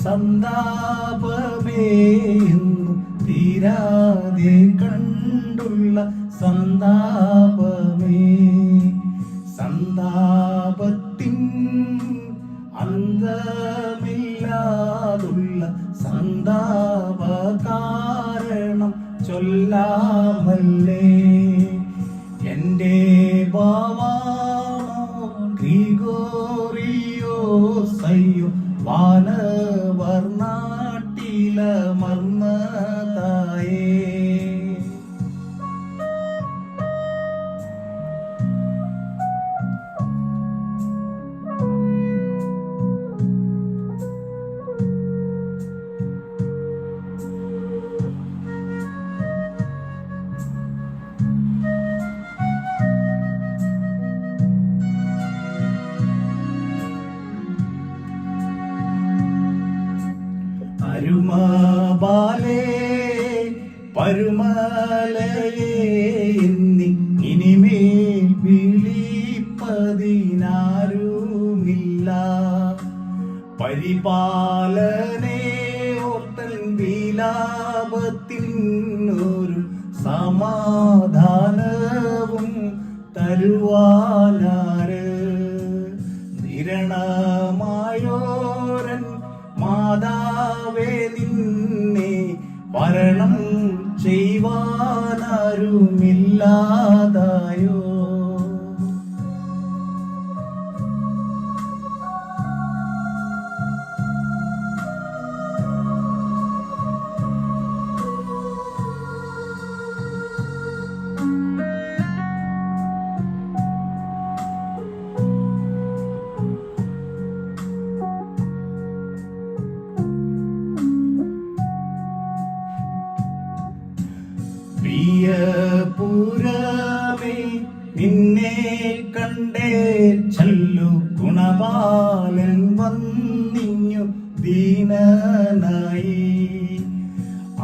സന്താപമേയെന്നും തീരാതെ കണ്ടുള്ള സന്താപമേ, സന്താപത്തിൻ അന്തമില്ലാതുള്ള സന്താപ കാരണം ചൊല്ലാമല്ലേ. എൻ്റെ ബാവാമോ ഗ്രിഗോറിയോസയ്യോ വാനവർ നാട്ടിലമർന്നതായേ. പരുമബാലേ പരുമലയേ എന്നി ഇനിമേൽ വിളിപ്പതിനാരുമില്ല. പരിപാലനേ ഓർത്തൻ വിലാപത്തിനൊരു സമാധാനവും തരുവാനാര്. നിരണമായോരൻ മാതാവേ നിന്നെ വരണം ചെയ്യുവാനാരുമില്ലാതായോ. പ്രിയപുരമേ നിന്നെ കണ്ടേ ചൊല്ലു ഗുണപാലൻ വന്നിഞ്ഞു ദീനനായി.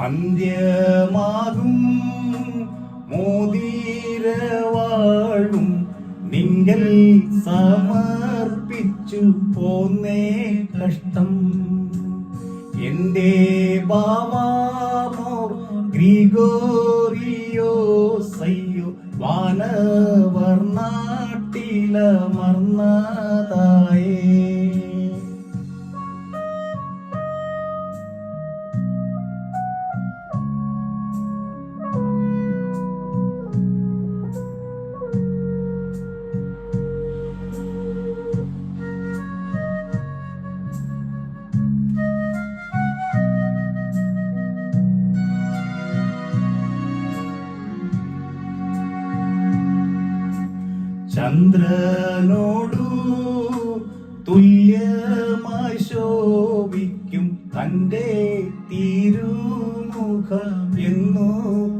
അന്ത്യമാകും മോദീരവാഴും നിങ്കൽ സമർപ്പിച്ചു പോന്നേ കഷ്ടം. എൻ്റെ ബാവാമോർ ഗ്രിഗോറിയോസയ്യോ വാനവർ നാട്ടിലമർന്നതായേ. ചന്ദ്രനോടു തുല്യമായി ശോഭിക്കും തൻ്റെ തിരുമുഖം എന്നു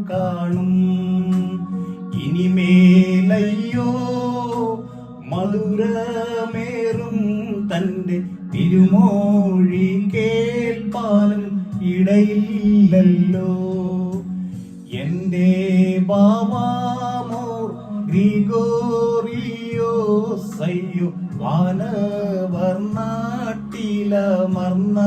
കാണും. ഇനിമേലയ്യോ മധുരമേറും തൻ്റെ തിരുമോഴി കേൾപ്പാനും ഇടയില്ലല്ലോ. എൻ്റെ ബാവാമോർ ഗ്രിഗോറിയോസയ്യോ വാനവർ നാട്ടിലമർന്ന